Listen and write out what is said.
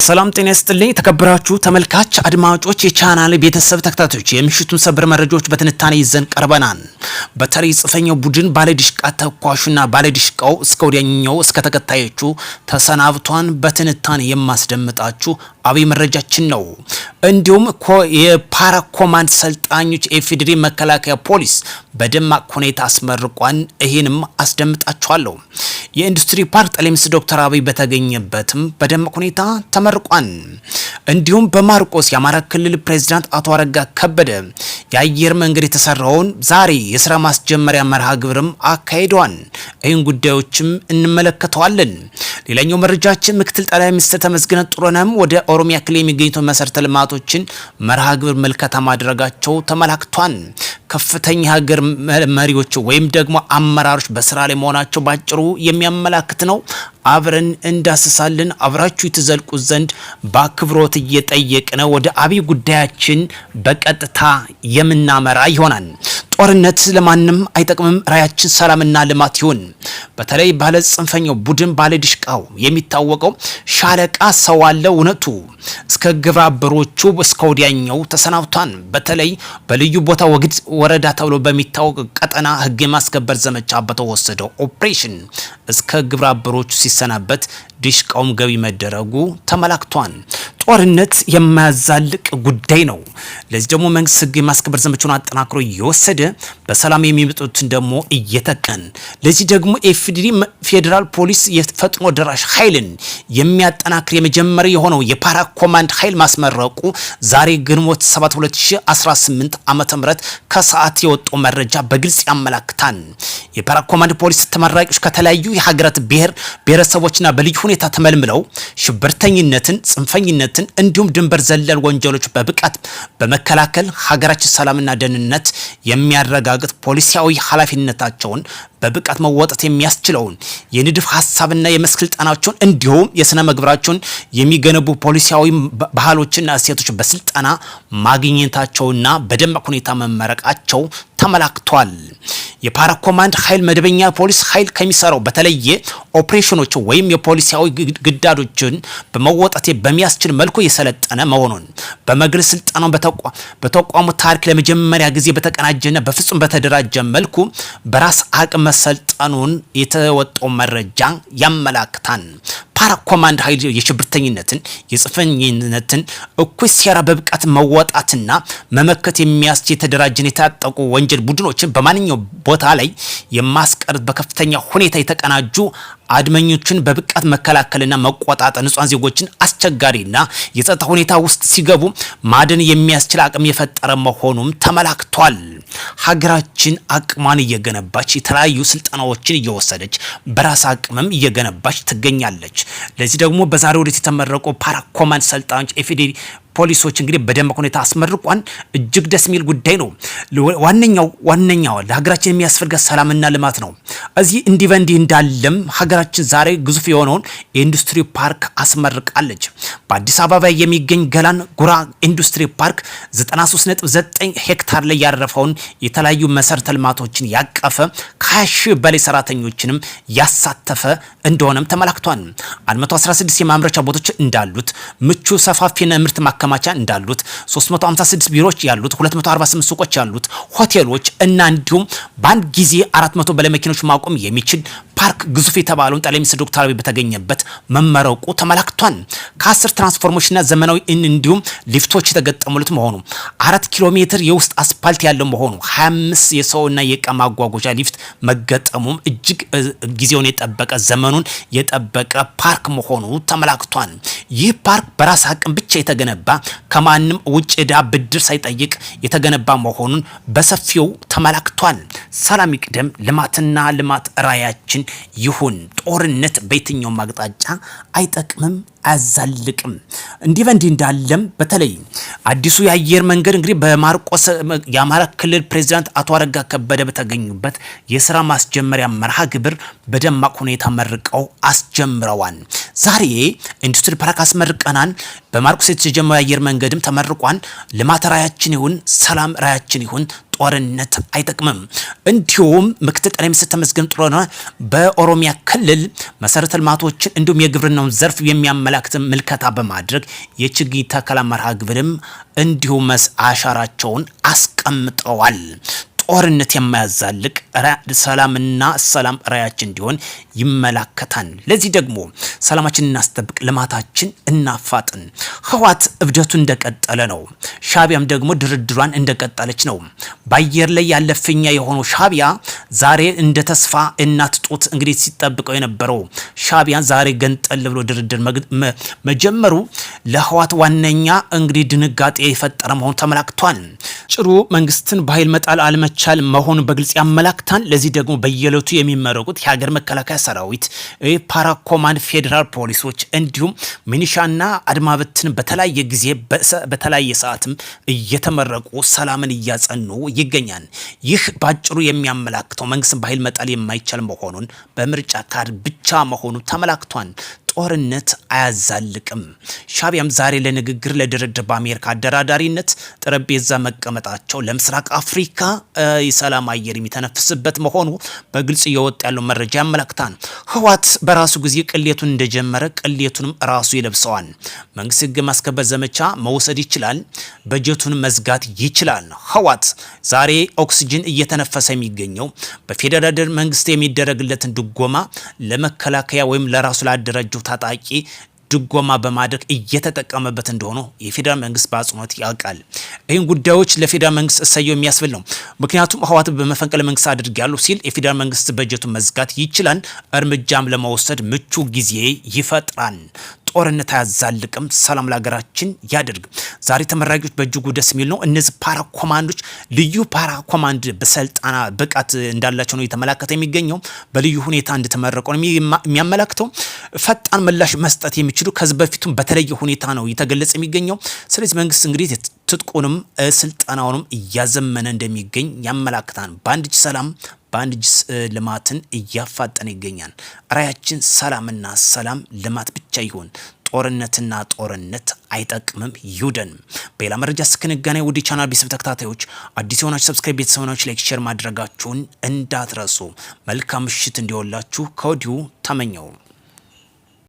ሰላም ጤና ይስጥልኝ ተከብራችሁ ተመልካች አድማጮች የቻናል ቤተሰብ ተከታታዮች የምሽቱን ሰበር መረጃዎች በትንታኔ ይዘን ቀርበናል። በተለይ ጽፈኛው ቡድን ባለዲሽቃ ተኳሹና ባለዲሽቃው እስከ ወዲያኛው እስከ ተከታዮቹ ተሰናብቷን በትንታኔ የማስደምጣችሁ አብይ መረጃችን ነው። እንዲሁም የፓራ ኮማንድ ሰልጣኞች ኤፍዲሪ መከላከያ ፖሊስ በደማቅ ሁኔታ አስመርቋን ይሄንም አስደምጣችኋለሁ። የኢንዱስትሪ ፓርክ ጠቅላይ ሚኒስትር ዶክተር አብይ በተገኘበትም በደማቅ ሁኔታ ተመርቋን። እንዲሁም በማርቆስ የአማራ ክልል ፕሬዝዳንት አቶ አረጋ ከበደ የአየር መንገድ የተሰራውን ዛሬ የስራ ማስጀመሪያ መርሃ ግብርም አካሂደዋል። ይህን ጉዳዮችም እንመለከተዋለን። ሌላኛው መረጃችን ምክትል ጠቅላይ ሚኒስትር ተመስገን ጥሩነህም ወደ ኦሮሚያ ክልል የሚገኙ መሰረተ ልማቶችን መርሃ ግብር መልከታ ማድረጋቸው ተመላክቷል። ከፍተኛ ሀገር መሪዎች ወይም ደግሞ አመራሮች በስራ ላይ መሆናቸው ባጭሩ የሚያመላክት ነው። አብረን እንዳስሳለን። አብራችሁ ትዘልቁ ዘንድ በአክብሮት እየጠየቅን ወደ አብይ ጉዳያችን በቀጥታ የምናመራ ይሆናል። ጦርነት ለማንም አይጠቅምም። ራያችን ሰላምና ልማት ይሁን። በተለይ ባለ ጽንፈኛው ቡድን ባለ ዲሽቃው የሚታወቀው ሻለቃ ሰው አለ እውነቱ እስከ ግብረ አበሮቹ እስከ ወዲያኛው ተሰናብቷል። በተለይ በልዩ ቦታ ወግድ ወረዳ ተብሎ በሚታወቅ ቀጠና ህግ የማስከበር ዘመቻ በተወሰደው ኦፕሬሽን እስከ ግብረ አበሮቹ ሲሰናበት ዲሽቃውም ገቢ መደረጉ ተመላክቷል። ጦርነት የማያዛልቅ ጉዳይ ነው። ለዚህ ደግሞ መንግስት ህግ የማስከበር ዘመቻውን አጠናክሮ እየወሰደ በሰላም የሚመጡትን ደግሞ እየተቀን ለዚህ ደግሞ ኤፍዲሪ ፌዴራል ፖሊስ የፈጥኖ ደራሽ ኃይልን የሚያጠናክር የመጀመሪያ የሆነው የፓራ ኮማንድ ኃይል ማስመረቁ ዛሬ ግንቦት 7 2018 ዓመተ ምህረት ከሰዓት የወጣው መረጃ በግልጽ ያመላክታል። የፓራ ኮማንድ ፖሊስ ተመራቂዎች ከተለያዩ የሀገራት ብሔረሰቦችና በልዩ ሁኔታ ተመልምለው ሽብርተኝነትን፣ ጽንፈኝነትን እንዲሁም ድንበር ዘለል ወንጀሎች በብቃት በመከላከል ሀገራችን ሰላምና ደህንነት የሚያረጋግጥ ፖሊሲያዊ ኃላፊነታቸውን በብቃት መወጣት የሚያስችለውን የንድፍ ሐሳብና የመስክ ስልጣናቸውን እንዲሁም የስነ ምግባራቸውን የሚገነቡ ፖሊሲያዊ ባህሎችና እሴቶች በስልጣና ማግኘታቸውና በደማቅ ሁኔታ መመረቃቸው ተመላክቷል። የፓራ ኮማንድ ኃይል መደበኛ ፖሊስ ኃይል ከሚሰራው በተለየ ኦፕሬሽኖች ወይም የፖሊሲያዊ ግዳጆችን በመወጣት በሚያስችል መልኩ የሰለጠነ መሆኑን በመግለጽ ስልጣናው በተቋሙ ታሪክ ለመጀመሪያ ጊዜ በተቀናጀና በፍጹም በተደራጀ መልኩ በራስ አቅም መሰልጠኑን የተወጣው መረጃ ያመላክታል። ፓራ ኮማንድ ኃይል የሽብርተኝነትን፣ የጽንፈኝነትን እኩይ ሴራ በብቃት መወጣትና መመከት የሚያስችል የተደራጀን የታጠቁ ወንጀል ቡድኖችን በማንኛው ቦታ ላይ የማስቀረት በከፍተኛ ሁኔታ የተቀናጁ አድመኞችን በብቃት መከላከልና መቆጣጠር ንጹሃን ዜጎችን አስቸጋሪና የጸጥታ ሁኔታ ውስጥ ሲገቡ ማደን የሚያስችል አቅም የፈጠረ መሆኑም ተመላክቷል። ሀገራችን አቅሟን እየገነባች የተለያዩ ስልጠናዎችን እየወሰደች በራስ አቅምም እየገነባች ትገኛለች። ለዚህ ደግሞ በዛሬው ዕለት የተመረቁ ፓራ ኮማንድ ሰልጣኞች ኤፍዲሪ ፖሊሶች እንግዲህ በደማቅ ሁኔታ አስመርቋን እጅግ ደስ የሚል ጉዳይ ነው። ዋነኛው ለሀገራችን የሚያስፈልገው ሰላምና ልማት ነው። እዚህ እንዲህ እንዳለም ሀገራችን ዛሬ ግዙፍ የሆነውን የኢንዱስትሪ ፓርክ አስመርቃለች። በአዲስ አበባ የሚገኝ ገላን ጉራ ኢንዱስትሪ ፓርክ 93.9 ሄክታር ላይ ያረፈውን የተለያዩ መሰረተ ልማቶችን ያቀፈ ከ20 ሺህ በላይ ሰራተኞችንም ያሳተፈ እንደሆነም ተመላክቷል። 116 የማምረቻ ቦታዎች እንዳሉት ምቹ ሰፋፊና ምርት ማከማቻ እንዳሉት 356 ቢሮዎች ያሉት 248 ሱቆች ያሉት ሆቴሎች እና እንዲሁም በአንድ ጊዜ 400 በላይ መኪኖች ማቆም የሚችል ፓርክ ግዙፍ የተባለውን ጠቅላይ ሚኒስትር ዶክተር አብይ በተገኘበት መመረቁ ተመላክቷል። ከ10 ትራንስፎርሜሽንና ዘመናዊ እንዲሁም ሊፍቶች የተገጠሙለት መሆኑ 4 ኪሎ ሜትር የውስጥ አስፓልት ያለው መሆኑ 25 የሰውና የእቃ ማጓጓዣ ሊፍት መገጠሙም እጅግ ጊዜውን የጠበቀ ዘመኑን የጠበቀ ፓርክ መሆኑ ተመላክቷል። ይህ ፓርክ በራስ አቅም ብቻ የተገነባ ከማንም ውጭ ዕዳ ብድር ሳይጠይቅ የተገነባ መሆኑን በሰፊው ተመላክቷል። ሰላም ይቅደም፣ ልማትና ልማት ራያችን ይሁን። ጦርነት በየትኛውም አቅጣጫ አይጠቅምም፣ አያዛልቅም። እንዲህ እንዳለም በተለይ አዲሱ የአየር መንገድ እንግዲህ በማርቆስ የአማራ ክልል ፕሬዝዳንት አቶ አረጋ ከበደ በተገኙበት የስራ ማስጀመሪያ መርሃ ግብር በደማቅ ሁኔታ መርቀው አስጀምረዋል። ዛሬ ኢንዱስትሪ ፓርክ አስመርቀናል። በማርቆስ የተጀመረው የአየር መንገድም ተመርቋል። ልማት ራያችን ይሁን፣ ሰላም ራያችን ይሁን። ጦርነት አይጠቅምም። እንዲሁም ምክትል ጠቅላይ ሚኒስትር ተመስገን ጥሩነህ በኦሮሚያ ክልል መሰረተ ልማቶችን እንዲሁም የግብርናውን ዘርፍ የሚያመላክት ምልከታ በማድረግ የችግኝ ተከላ መርሃ ግብርም እንዲሁም አሻራቸውን አስቀምጠዋል። ጦርነት የማያዛልቅ ሰላምና ሰላም ራያችን እንዲሆን ይመላከታል። ለዚህ ደግሞ ሰላማችን እናስጠብቅ፣ ልማታችን እናፋጥን። ህወሓት እብደቱ እንደቀጠለ ነው። ሻቢያም ደግሞ ድርድሯን እንደቀጠለች ነው። በአየር ላይ ያለፍኛ የሆነው ሻቢያ ዛሬ እንደ ተስፋ እናት ጡት እንግዲህ ሲጠብቀው የነበረው ሻቢያ ዛሬ ገንጠል ብሎ ድርድር መጀመሩ ለህወሓት ዋነኛ እንግዲህ ድንጋጤ የፈጠረ መሆኑ ተመላክቷል። ጭሩ መንግስትን በኃይል መጣል አለመቻል መሆኑ በግልጽ ያመላክታል። ለዚህ ደግሞ በየዕለቱ የሚመረቁት የሀገር መከላከያ ሰራዊት፣ ፓራ ኮማንድ፣ ፌዴራል ፖሊሶች እንዲሁም ሚኒሻና አድማ በትን በተለያየ ጊዜ በተለያየ ሰዓትም እየተመረቁ ሰላምን እያጸኑ ይገኛል። ይህ ባጭሩ የሚያመላክተው መንግስትን በኃይል መጣል የማይቻል መሆኑን በምርጫ ካርድ ብቻ መሆኑ ተመላክቷል። ጦርነት አያዛልቅም። ሻቢያም ዛሬ ለንግግር ለድርድር በአሜሪካ አደራዳሪነት ጠረጴዛ መቀመጣቸው ለምስራቅ አፍሪካ የሰላም አየር የሚተነፍስበት መሆኑ በግልጽ እየወጣ ያለው መረጃ ያመላክታል። ህወሓት በራሱ ጊዜ ቅሌቱን እንደጀመረ ቅሌቱንም ራሱ ይለብሰዋል። መንግስት ህግ ማስከበር ዘመቻ መውሰድ ይችላል፣ በጀቱን መዝጋት ይችላል። ህወሓት ዛሬ ኦክሲጅን እየተነፈሰ የሚገኘው በፌዴራል መንግስት የሚደረግለትን ድጎማ ለመከላከያ ወይም ለራሱ ላደረጀው ታጣቂ ድጎማ በማድረግ እየተጠቀመበት እንደሆነ የፌዴራል መንግስት በአጽንኦት ያውቃል። ይህን ጉዳዮች ለፌዴራል መንግስት እሰየው የሚያስብል ነው። ምክንያቱም ህወሓት በመፈንቅለ መንግስት አድርጊያለሁ ሲል የፌዴራል መንግስት በጀቱን መዝጋት ይችላል፣ እርምጃም ለመውሰድ ምቹ ጊዜ ይፈጥራል። ጦርነት አያዛልቅም። ሰላም ለሀገራችን ያድርግ። ዛሬ ተመራቂዎች በእጅጉ ደስ የሚል ነው። እነዚህ ፓራ ኮማንዶች ልዩ ፓራ ኮማንድ በሰልጣና ብቃት እንዳላቸው ነው የተመላከተ የሚገኘው። በልዩ ሁኔታ እንደተመረቁ ነው የሚያመላክተው። ፈጣን ምላሽ መስጠት የሚችሉ ከዚህ በፊቱም በተለየ ሁኔታ ነው የተገለጸ የሚገኘው። ስለዚህ መንግስት እንግዲህ ትጥቁንም ስልጠናውንም እያዘመነ እንደሚገኝ ያመላክታል። በአንድ እጅ ሰላም በአንድ እጅ ልማትን እያፋጠነ ይገኛል። ራያችን ሰላምና ሰላም ልማት ብቻ ይሁን። ጦርነትና ጦርነት አይጠቅምም፣ ይውደን። በሌላ መረጃ እስክንገናኝ ውድ ቻናል ቤተሰብ ተከታታዮች አዲስ የሆናችሁ ሰብስክራይብ፣ ቤተሰብ ሆናችሁ ላይክ፣ ሼር ማድረጋችሁን እንዳትረሱ። መልካም ምሽት እንዲሆንላችሁ ከወዲሁ ተመኘው።